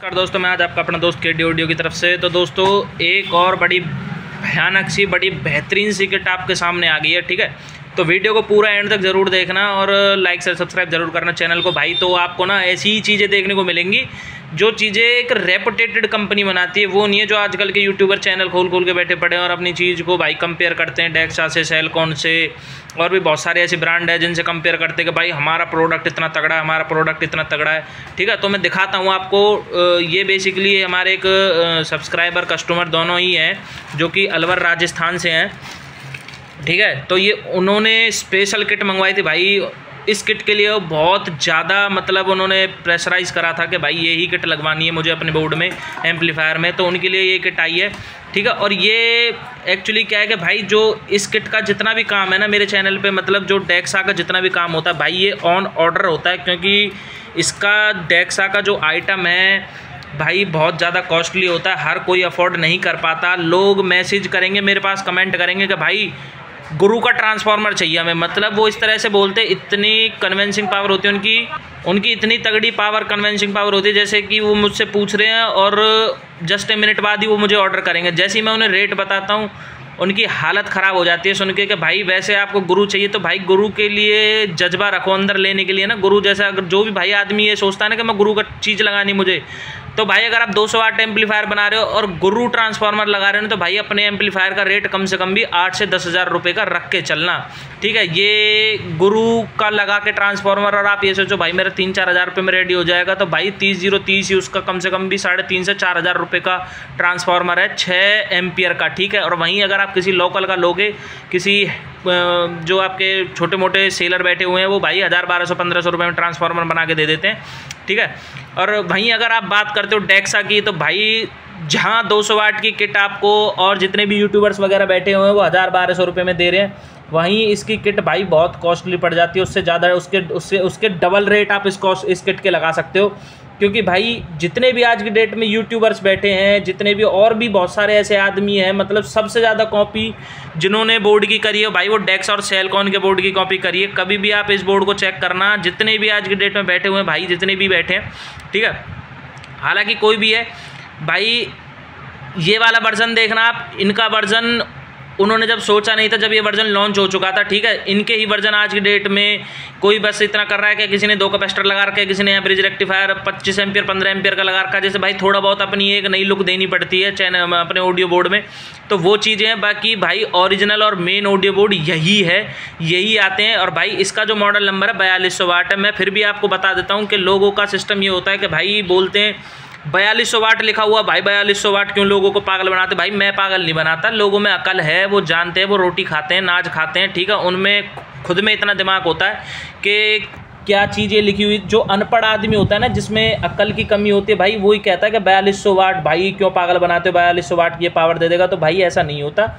नमस्कार दोस्तों, मैं आज आपका अपना दोस्त केडी ऑडियो की तरफ से। तो दोस्तों, एक और बड़ी भयानक सी बड़ी बेहतरीन सी किट आपके सामने आ गई है। ठीक है, तो वीडियो को पूरा एंड तक ज़रूर देखना और लाइक से सब्सक्राइब जरूर करना चैनल को भाई। तो आपको ना ऐसी ही चीज़ें देखने को मिलेंगी जो चीज़ें एक रेपुटेटेड कंपनी बनाती है, वो नहीं है जो आजकल के यूट्यूबर चैनल खोल के बैठे पड़े हैं और अपनी चीज़ को भाई कंपेयर करते हैं डेक्सा से, सेलकॉन से, और भी बहुत सारे ऐसे ब्रांड है जिनसे कंपेयर करते हैं कि भाई हमारा प्रोडक्ट इतना तगड़ा है, हमारा प्रोडक्ट इतना तगड़ा है। ठीक है, तो मैं दिखाता हूँ आपको। ये बेसिकली हमारे एक सब्सक्राइबर कस्टमर दोनों ही हैं जो कि अलवर राजस्थान से हैं। ठीक है, तो ये उन्होंने स्पेशल किट मंगवाई थी भाई। इस किट के लिए बहुत ज़्यादा मतलब उन्होंने प्रेशराइज करा था कि भाई यही किट लगवानी है मुझे अपने बोर्ड में, एम्पलीफायर में, तो उनके लिए ये किट आई है। ठीक है, और ये एक्चुअली क्या है कि भाई जो इस किट का जितना भी काम है ना मेरे चैनल पे, मतलब जो डेक्सा का जितना भी काम होता है भाई ये ऑन ऑर्डर होता है, क्योंकि इसका डेक्सा का जो आइटम है भाई बहुत ज़्यादा कॉस्टली होता है, हर कोई अफोर्ड नहीं कर पाता। लोग मैसेज करेंगे मेरे पास, कमेंट करेंगे कि भाई गुरु का ट्रांसफार्मर चाहिए हमें, मतलब वो इस तरह से बोलते, इतनी कन्विंसिंग पावर होती है उनकी इतनी तगड़ी पावर, कन्विंसिंग पावर होती है, जैसे कि वो मुझसे पूछ रहे हैं और जस्ट ए मिनट बाद ही वो मुझे ऑर्डर करेंगे। जैसे ही मैं उन्हें रेट बताता हूँ उनकी हालत ख़राब हो जाती है सुन के कि भाई वैसे आपको गुरु चाहिए, तो भाई गुरु के लिए जज्बा रखो अंदर लेने के लिए ना। गुरु जैसा अगर जो भी भाई आदमी ये सोचता है ना कि मैं गुरु का चीज़ लगानी मुझे, तो भाई अगर आप 200 वाट एम्पलीफायर बना रहे हो और गुरु ट्रांसफार्मर लगा रहे हो तो भाई अपने एम्पलीफायर का रेट कम से कम भी 8 से 10 हज़ार रुपये का रख के चलना। ठीक है, ये गुरु का लगा के ट्रांसफार्मर और आप ये सोचो भाई मेरा 3-4 हज़ार रुपये में रेडी हो जाएगा, तो भाई 30 ही उसका कम से कम भी 3.5 से 4 हज़ार रुपये का ट्रांसफार्मर है 6 एम्पियर का। ठीक है, और वहीं अगर आप किसी लोकल का लोगे, किसी जो आपके छोटे मोटे सेलर बैठे हुए हैं वो भाई 1000, 1200, 1500 रुपये में ट्रांसफार्मर बना के दे देते हैं। ठीक है, और वहीं अगर आप बात करते हो डेक्सा की, तो भाई जहाँ 200 वाट की किट आपको और जितने भी यूट्यूबर्स वगैरह बैठे हुए हैं वो 1000-1200 रुपये में दे रहे हैं, वहीं इसकी किट भाई बहुत कॉस्टली पड़ जाती है, उससे ज़्यादा उसके डबल रेट आप इस किट के लगा सकते हो। क्योंकि भाई जितने भी आज की डेट में यूट्यूबर्स बैठे हैं, जितने भी और भी बहुत सारे ऐसे आदमी हैं, मतलब सबसे ज़्यादा कॉपी जिन्होंने बोर्ड की करी है भाई वो डेक्सा और सेलकॉन के बोर्ड की कॉपी करी है। कभी भी आप इस बोर्ड को चेक करना, जितने भी आज की डेट में बैठे हुए हैं भाई, जितने भी बैठे हैं, ठीक है, हालांकि कोई भी है भाई, ये वाला वर्जन देखना आप, इनका वर्जन उन्होंने जब सोचा नहीं था, जब ये वर्जन लॉन्च हो चुका था। ठीक है, इनके ही वर्जन आज की डेट में कोई बस इतना कर रहा है कि किसी ने 2 कैपेसिटर लगा रखा है, किसी ने एवरेज रेक्टिफायर 25 एम्पियर 15 एम्पियर का लगा रखा है, जैसे भाई थोड़ा बहुत अपनी एक नई लुक देनी पड़ती है चैनल अपने ऑडियो बोर्ड में, तो वो चीज़ें हैं। बाकी भाई ओरिजिनल और मेन ऑडियो बोर्ड यही है, यही आते हैं। और भाई इसका जो मॉडल नंबर है 4200 वाट है। मैं फिर भी आपको बता देता हूँ कि लोगों का सिस्टम ये होता है कि भाई बोलते हैं 4200 वाट लिखा हुआ, भाई 4200 वाट क्यों लोगों को पागल बनाते। भाई मैं पागल नहीं बनाता, लोगों में अकल है, वो जानते हैं, वो रोटी खाते हैं, नाज खाते हैं। ठीक है, उनमें खुद में इतना दिमाग होता है कि क्या चीज़ ये लिखी हुई। जो अनपढ़ आदमी होता है ना, जिसमें अकल की कमी होती है, भाई वही कहता है कि 4200 वाट भाई क्यों पागल बनाते हो, 4200 वाट ये पावर दे देगा। तो भाई ऐसा नहीं होता,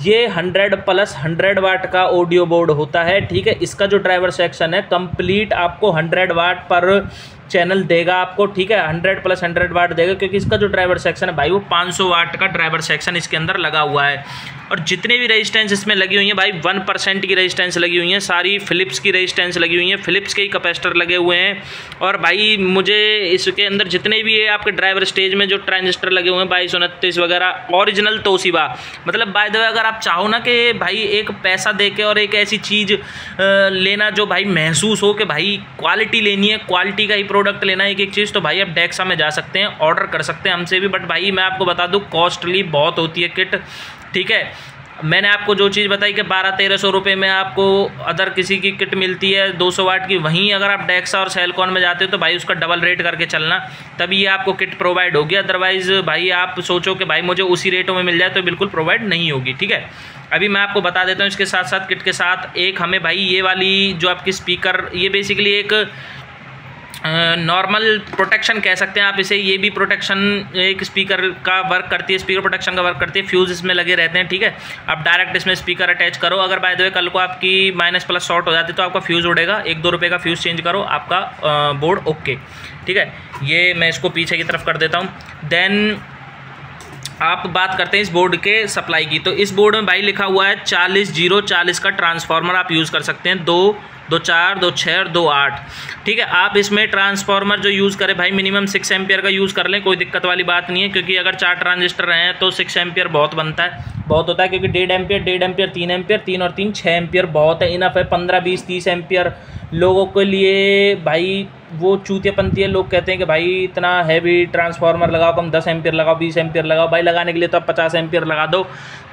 ये 100+100 वाट का ऑडियो बोर्ड होता है। ठीक है, इसका जो ड्राइवर सेक्शन है कंप्लीट आपको 100 वाट पर चैनल देगा आपको। ठीक है, 100+100 वाट देगा, क्योंकि इसका जो ड्राइवर सेक्शन है भाई वो 500 वाट का ड्राइवर सेक्शन इसके अंदर लगा हुआ है। और जितने भी रेजिस्टेंस इसमें लगी हुई हैं भाई 1% की रेजिस्टेंस लगी हुई हैं, सारी फिलिप्स की रेजिस्टेंस लगी हुई हैं, फिलिप्स के ही कैपेसिटर लगे हुए हैं। और भाई मुझे इसके अंदर जितने भी है आपके ड्राइवर स्टेज में जो ट्रांजिस्टर लगे हुए हैं 2229 वगैरह, ओरिजिनल तोशिबा। मतलब बाय द वे अगर आप चाहो ना कि भाई एक पैसा दे के और एक ऐसी चीज़ लेना जो भाई महसूस हो कि भाई क्वालिटी लेनी है, क्वालिटी का ही प्रोडक्ट लेना है एक चीज़, तो भाई आप डेक्सा में जा सकते हैं, ऑर्डर कर सकते हैं हमसे भी। बट भाई मैं आपको बता दूँ कॉस्टली बहुत होती है किट। ठीक है, मैंने आपको जो चीज़ बताई कि 1200-1300 रुपये में आपको अदर किसी की किट मिलती है 200 वाट की, वहीं अगर आप डेक्सा और सेलकॉन में जाते हो तो भाई उसका डबल रेट करके चलना, तभी ये आपको किट प्रोवाइड होगी। अदरवाइज़ भाई आप सोचो कि भाई मुझे उसी रेटों में मिल जाए तो बिल्कुल प्रोवाइड नहीं होगी। ठीक है, अभी मैं आपको बता देता हूँ इसके साथ साथ किट के साथ एक हमें भाई ये वाली जो आपकी स्पीकर, ये बेसिकली एक नॉर्मल प्रोटेक्शन कह सकते हैं आप इसे, ये भी प्रोटेक्शन एक स्पीकर का वर्क करती है, स्पीकर प्रोटेक्शन का वर्क करती है। फ्यूज़ इसमें लगे रहते हैं। ठीक है, आप डायरेक्ट इसमें स्पीकर अटैच करो, अगर बाय द वे कल को आपकी माइनस+ शॉर्ट हो जाती है तो आपका फ्यूज़ उड़ेगा, 1-2 रुपये का फ्यूज़ चेंज करो, आपका बोर्ड ओके। ठीक है, ये मैं इसको पीछे की तरफ कर देता हूँ। देन आप बात करते हैं इस बोर्ड के सप्लाई की, तो इस बोर्ड में भाई लिखा हुआ है 40-0-40 का ट्रांसफार्मर आप यूज़ कर सकते हैं। 2 2 4, 2 6 और 2 8। ठीक है, आप इसमें ट्रांसफार्मर जो यूज़ करें भाई मिनिमम 6 एम्पियर का यूज़ कर लें, कोई दिक्कत वाली बात नहीं है, क्योंकि अगर 4 ट्रांजिस्टर हैं तो 6 एम्पियर बहुत बनता है, बहुत होता है, क्योंकि 1.5 एम्पियर 1.5 एम्पियर 3 एम्पियर 3 और 3 6 एम्पियर बहुत है, इनफ है। 15 20 30 एम्पियर लोगों के लिए भाई वो चूतियापंती है। लोग कहते हैं कि भाई इतना हैवी ट्रांसफार्मर लगाओ, कम 10 एम्पियर लगाओ, 20 एम्पियर लगाओ। भाई लगाने के लिए तो आप 50 एम्पियर लगा दो,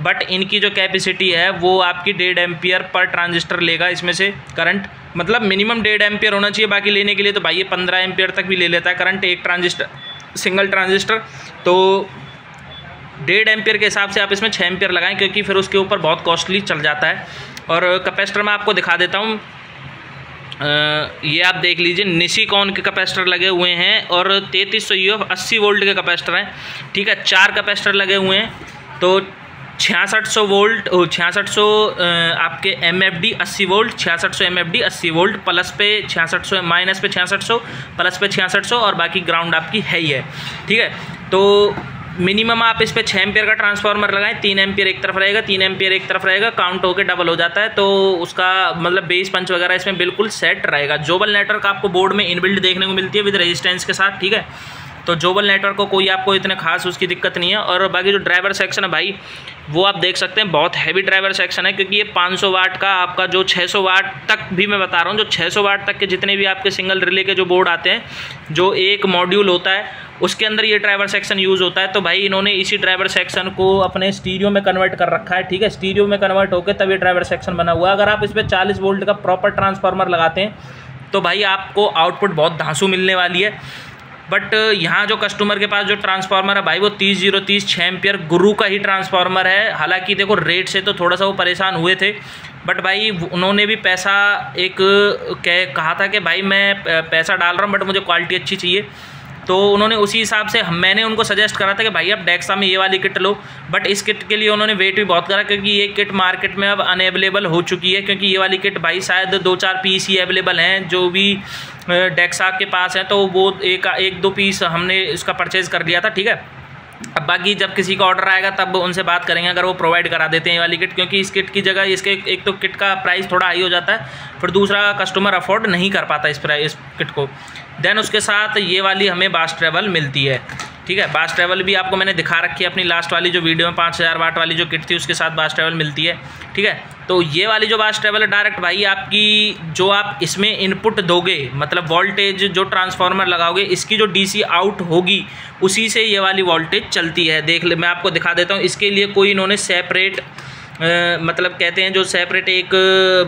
बट इनकी जो कैपेसिटी है वो आपकी 1.5 एम्पियर पर ट्रांजिस्टर लेगा इसमें से करंट, मतलब मिनिमम 1.5 एम्पियर होना चाहिए। बाकी लेने के लिए तो भाई ये 15 एम्पियर तक भी ले लेता है करंट एक ट्रांजिस्टर, सिंगल ट्रांजिस्टर। तो 1.5 एम्पियर के हिसाब से आप इसमें 6 एम्पियर लगाएं, क्योंकि फिर उसके ऊपर बहुत कॉस्टली चल जाता है। और कैपेसिटर मैं आपको दिखा देता हूँ, ये आप देख लीजिए, निशिकॉन के कैपेसिटर लगे हुए हैं और 3300 UF 80 वोल्ट के कैपेसिटर हैं। ठीक है, 4 कैपेसिटर लगे हुए हैं, तो 6600 वोल्ट 6600 आपके MFD 80 volt, 6600 MFD 80 volt, plus पे 6600, माइनस पे 6600, प्लस पे 6600 और बाकी ग्राउंड आपकी है ही है। ठीक है, तो मिनिमम आप इस पे 6 एम्पियर का ट्रांसफार्मर लगाएं, 3 एम्पियर एक तरफ रहेगा, 3 एम्पियर एक तरफ रहेगा, काउंट होकर डबल हो जाता है। तो उसका मतलब बेस पंच वगैरह इसमें बिल्कुल सेट रहेगा। जोबल नेटवर्क आपको बोर्ड में इनबिल्ट देखने को मिलती है विद रेजिस्टेंस के साथ। ठीक है, तो जोबल नेटवर्क को कोई आपको इतने खास उसकी दिक्कत नहीं है। और बाकी जो ड्राइवर सेक्शन है भाई वो आप देख सकते हैं, बहुत हैवी ड्राइवर सेक्शन है, क्योंकि ये 500 वाट का आपका जो 600 वाट तक भी मैं बता रहा हूँ, जो 600 वाट तक के जितने भी आपके सिंगल रिले के जो बोर्ड आते हैं, जो एक मॉड्यूल होता है उसके अंदर ये ड्राइवर सेक्शन यूज़ होता है। तो भाई इन्होंने इसी ड्राइवर सेक्शन को अपने स्टीरियो में कन्वर्ट कर रखा है। ठीक है, स्टीरियो में कन्वर्ट होकर तब ये ड्राइवर सेक्शन बना हुआ है। अगर आप इस पर 40 वोल्ट का प्रॉपर ट्रांसफार्मर लगाते हैं तो भाई आपको आउटपुट बहुत धांसू मिलने वाली है। बट यहाँ जो कस्टमर के पास जो ट्रांसफार्मर है भाई वो 30 6 एम्पियर गुरु का ही ट्रांसफार्मर है। हालांकि देखो रेट से तो थोड़ा सा वो परेशान हुए थे, बट भाई उन्होंने भी पैसा एक कहा था कि भाई मैं पैसा डाल रहा हूँ बट मुझे क्वालिटी अच्छी चाहिए, तो उन्होंने उसी हिसाब से मैंने उनको सजेस्ट करा था कि भाई आप डेक्सा में ये वाली किट लो। बट इस किट के लिए उन्होंने वेट भी बहुत करा, क्योंकि ये किट मार्केट में अब अनअवेलेबल हो चुकी है, क्योंकि ये वाली किट भाई शायद 2-4 पीस ही अवेलेबल हैं जो भी डेक्सा के पास हैं, तो वो एक दो पीस हमने इसका परचेज़ कर लिया था। ठीक है, अब बाकी जब किसी का ऑर्डर आएगा तब उनसे बात करेंगे अगर वो प्रोवाइड करा देते हैं ये वाली किट, क्योंकि इस किट की जगह इसके एक तो किट का प्राइस थोड़ा हाई हो जाता है, फिर दूसरा कस्टमर अफोर्ड नहीं कर पाता इस किट को। देन उसके साथ ये वाली हमें बास ट्रैवल मिलती है। ठीक है, बास ट्रैवल भी आपको मैंने दिखा रखी है अपनी लास्ट वाली जो वीडियो में 5000 वाट वाली जो किट थी उसके साथ बास ट्रैवल मिलती है। ठीक है, तो ये वाली जो बास ट्रैवल है डायरेक्ट भाई आपकी जो आप इसमें इनपुट दोगे, मतलब वोल्टेज जो ट्रांसफार्मर लगाओगे इसकी जो DC आउट होगी उसी से ये वाली वोल्टेज चलती है। देख ले, मैं आपको दिखा देता हूँ। इसके लिए कोई इन्होंने सेपरेट मतलब कहते हैं जो सेपरेट एक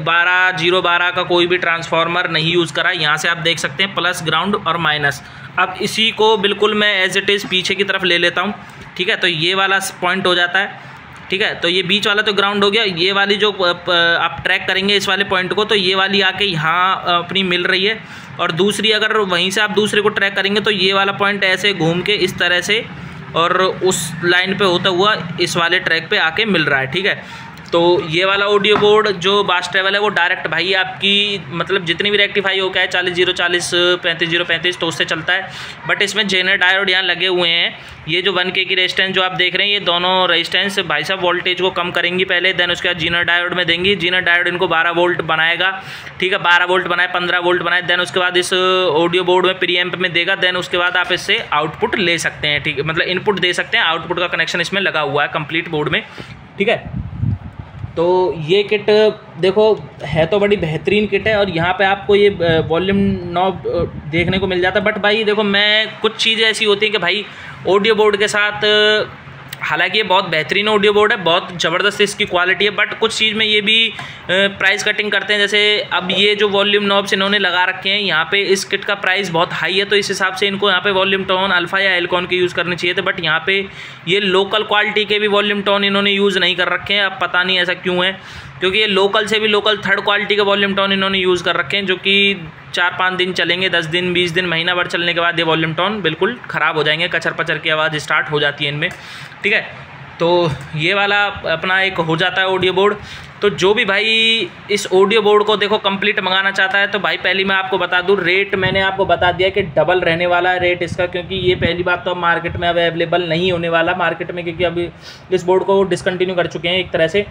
12 का कोई भी ट्रांसफार्मर नहीं यूज़ करा। यहाँ से आप देख सकते हैं प्लस ग्राउंड और माइनस। अब इसी को बिल्कुल मैं एज इट इज़ पीछे की तरफ ले लेता हूँ। ठीक है, तो ये वाला पॉइंट हो जाता है। ठीक है, तो ये बीच वाला तो ग्राउंड हो गया। ये वाली जो आप ट्रैक करेंगे इस वाले पॉइंट को, तो ये वाली आके यहाँ अपनी मिल रही है, और दूसरी अगर वहीं से आप दूसरे को ट्रैक करेंगे तो ये वाला पॉइंट ऐसे घूम के इस तरह से और उस लाइन पे होता हुआ इस वाले ट्रैक पे आके मिल रहा है। ठीक है, तो ये वाला ऑडियो बोर्ड जो बास ट्रैवल है वो डायरेक्ट भाई आपकी मतलब जितनी भी रेक्टिफाई हो क्या है 40-040 35-035 तो उससे चलता है। बट इसमें जेनर डायोड यहाँ लगे हुए हैं। ये जो 1K की रेजिस्टेंस जो आप देख रहे हैं, ये दोनों रेजिस्टेंस भाई साहब वोल्टेज को कम करेंगी पहले, देन उसके बाद जीनर डायोड में देंगी। जीनर डायोड इनको 12 वोल्ट बनाएगा। ठीक है, 12 वोल्ट बनाए, 15 वोल्ट बनाए, देन उसके बाद इस ऑडियो बोर्ड में प्री एम्प में देगा। देन उसके बाद आप इससे आउटपुट ले सकते हैं। ठीक है, मतलब इनपुट दे सकते हैं, आउटपुट का कनेक्शन इसमें लगा हुआ है कंप्लीट बोर्ड में। ठीक है, तो ये किट देखो है तो बड़ी बेहतरीन किट है, और यहाँ पे आपको ये वॉल्यूम नॉब देखने को मिल जाता है। बट भाई देखो, मैं कुछ चीज़ें ऐसी होती हैं कि भाई ऑडियो बोर्ड के साथ, हालांकि ये बहुत बेहतरीन ऑडियो बोर्ड है, बहुत ज़बरदस्त इसकी क्वालिटी है, बट कुछ चीज़ में ये भी प्राइस कटिंग करते हैं। जैसे अब ये जो वॉल्यूम नॉब्स इन्होंने लगा रखे हैं यहाँ पे, इस किट का प्राइस बहुत हाई है, तो इस हिसाब से इनको यहाँ पे वॉल्यूम टोन अल्फ़ा या एल्कॉन के यूज़ करने चाहिए थे। बट यहाँ पे ये लोकल क्वालिटी के भी वॉल्यूम टोन इन्होंने यूज़ नहीं कर रखे हैं। अब पता नहीं ऐसा क्यों है, क्योंकि ये लोकल से भी लोकल थर्ड क्वालिटी के वॉल्यूम टोन इन्होंने यूज़ कर रखे हैं, जो कि 4-5 दिन चलेंगे, 10 दिन 20 दिन महीना भर चलने के बाद ये वॉल्यूम टोन बिल्कुल ख़राब हो जाएंगे, कचर पचर की आवाज़ स्टार्ट हो जाती है इनमें। ठीक है, तो ये वाला अपना एक हो जाता है ऑडियो बोर्ड। तो जो भी भाई इस ऑडियो बोर्ड को देखो कंप्लीट मंगाना चाहता है, तो भाई पहली मैं आपको बता दूं, रेट मैंने आपको बता दिया कि डबल रहने वाला है रेट इसका, क्योंकि ये पहली बात तो अब मार्केट में अब अवेलेबल नहीं होने वाला मार्केट में, क्योंकि अभी इस बोर्ड को डिसकंटिन्यू कर चुके हैं एक तरह से।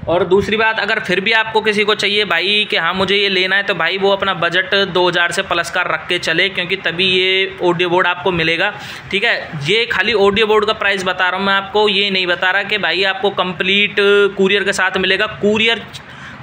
और दूसरी बात, अगर फिर भी आपको किसी को चाहिए भाई कि हाँ मुझे ये लेना है, तो भाई वो अपना बजट 2000 से प्लस का रख के चले, क्योंकि तभी ये ऑडियो बोर्ड आपको मिलेगा। ठीक है, ये खाली ऑडियो बोर्ड का प्राइस बता रहा हूँ मैं आपको, ये नहीं बता रहा कि भाई आपको कंप्लीट कुरियर के साथ मिलेगा। कुरियर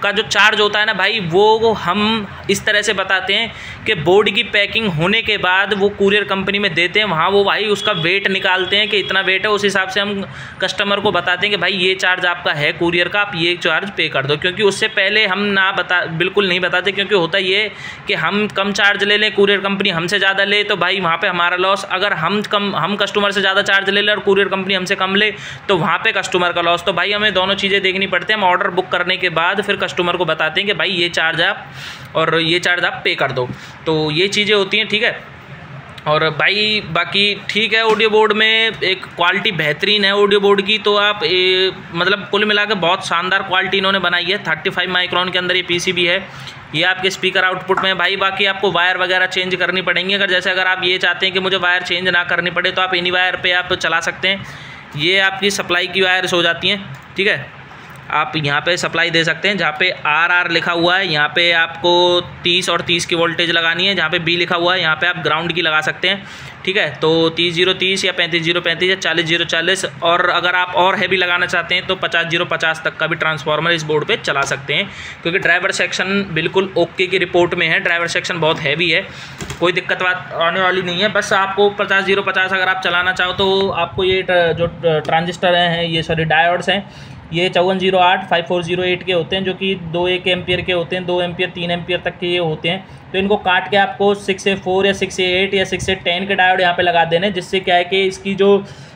का जो चार्ज होता है ना भाई, वो हम इस तरह से बताते हैं कि बोर्ड की पैकिंग होने के बाद वो कुरियर कंपनी में देते हैं, वहाँ वो भाई उसका वेट निकालते हैं कि इतना वेट है, उस हिसाब से हम कस्टमर को बताते हैं कि भाई ये चार्ज आपका है कुरियर का, आप ये चार्ज पे कर दो। क्योंकि उससे पहले हम बिल्कुल नहीं बताते, क्योंकि होता ये कि हम कम चार्ज ले लें, कुरियर कंपनी हमसे ज़्यादा ले, तो भाई वहाँ पर हमारा लॉस। अगर हम कस्टमर से ज़्यादा चार्ज ले लें और कुरियर कंपनी हमसे कम ले, तो वहाँ पर कस्टमर का लॉस। तो भाई हमें दोनों चीज़ें देखनी पड़ती हैं। हम ऑर्डर बुक करने के बाद फिर कस्टमर को बताते हैं कि भाई ये चार्ज आप और ये चार्ज आप पे कर दो। तो ये चीज़ें होती हैं। ठीक है, और भाई बाकी ठीक है, ऑडियो बोर्ड में एक क्वालिटी बेहतरीन है ऑडियो बोर्ड की। तो आप मतलब कुल मिला के बहुत शानदार क्वालिटी इन्होंने बनाई है। 35 माइक्रोन के अंदर ये पीसीबी है। ये आपके स्पीकर आउटपुट में भाई। बाकी आपको वायर वगैरह चेंज करनी पड़ेंगी। अगर आप ये चाहते हैं कि मुझे वायर चेंज ना करनी पड़े, तो आप इन्हीं वायर पे आप चला सकते हैं। ये आपकी सप्लाई की वायर्स हो जाती हैं। ठीक है, आप यहाँ पे सप्लाई दे सकते हैं। जहाँ पे RR लिखा हुआ है, यहाँ पे आपको 30 और 30 की वोल्टेज लगानी है। जहाँ पे B लिखा हुआ है, यहाँ पे आप ग्राउंड की लगा सकते हैं। ठीक है, तो 30-0-30 या 35-0-35 या 40-0-40। और अगर आप और हैवी लगाना चाहते हैं तो 50-0-50 तक का भी ट्रांसफार्मर इस बोर्ड पे चला सकते हैं। क्योंकि ड्राइवर सेक्शन बिल्कुल ओके की रिपोर्ट में है। ड्राइवर सेक्शन बहुत हैवी है, कोई दिक्कत बात आने वाली नहीं है। बस आपको 50-0-50 अगर आप चलाना चाहो तो आपको ये जो ट्रांजिस्टर हैं, ये सॉरी डायोड्स हैं, ये 5408 5408 के होते हैं, जो कि 2-1 एम्पियर के होते हैं। 2 एम्पियर 3 एम्पियर तक के ये होते हैं। तो इनको काट के आपको 6A4 या 6A8 या 6A10 के डायोड यहाँ पे लगा देने, जिससे क्या है कि इसकी जो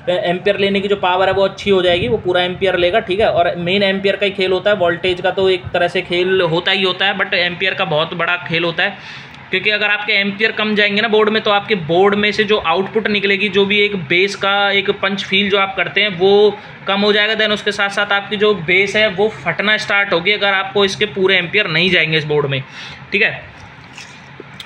एम्पियर लेने की जो पावर है वो अच्छी हो जाएगी, वो पूरा एम्पियर लेगा। ठीक है, और मेन एम्पियर का ही खेल होता है। वोल्टेज का तो एक तरह से खेल होता ही होता है, बट एम्पियर का बहुत बड़ा खेल होता है। क्योंकि अगर आपके एम्पियर कम जाएंगे ना बोर्ड में, तो आपके बोर्ड में से जो आउटपुट निकलेगी, जो भी एक बेस का एक पंच फील जो आप करते हैं, वो कम हो जाएगा। देन उसके साथ साथ आपकी जो बेस है वो फटना स्टार्ट होगी, अगर आपको इसके पूरे एम्पियर नहीं जाएंगे इस बोर्ड में। ठीक है,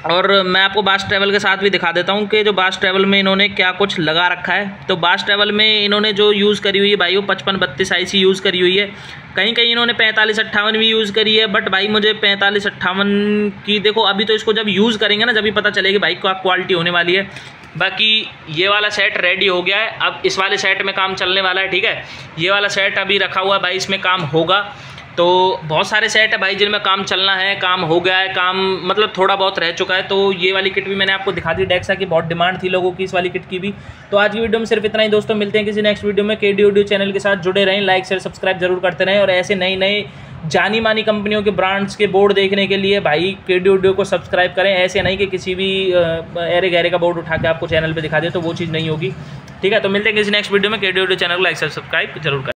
और मैं आपको बास ट्रैवल के साथ भी दिखा देता हूँ कि जो बास ट्रैवल में इन्होंने क्या कुछ लगा रखा है। तो बास ट्रैवल में इन्होंने जो यूज़ करी हुई है भाई, वो 5532 IC यूज़ करी हुई है। कहीं कहीं इन्होंने 4558 भी यूज़ करी है, बट भाई मुझे 4558 की देखो, अभी तो इसको जब यूज़ करेंगे ना, जब भी पता चलेगी भाई क्या क्वालिटी होने वाली है। बाकी ये वाला सेट रेडी हो गया है, अब इस वाले सेट में काम चलने वाला है। ठीक है, ये वाला सेट अभी रखा हुआ है भाई, इसमें काम होगा। तो बहुत सारे सेट है भाई जिनमें काम चलना है, काम हो गया है, काम मतलब थोड़ा बहुत रह चुका है। तो ये वाली किट भी मैंने आपको दिखा दी। डेक्सा की बहुत डिमांड थी लोगों की इस वाली किट की भी। तो आज की वीडियो में सिर्फ इतना ही दोस्तों, मिलते हैं किसी नेक्स्ट वीडियो में। KD ऑडियो चैनल के साथ जुड़े रहें, लाइक शेयर सब्सक्राइब जरूर करते रहें। और ऐसे नए नए जानी मानी कंपनियों के ब्रांड्स के बोर्ड देखने के लिए भाई KD ऑडियो को सब्सक्राइब करें। ऐसे नहीं कि किसी भी एरे गहरे का बोर्ड उठा के आपको चैनल पर दिखा दे, तो वो चीज़ नहीं होगी। ठीक है, तो मिलते हैं किसी नेक्स्ट वीडियो में। KD ऑडियो चैनल को लाइक शेयर सब्सक्राइब जरूर करें।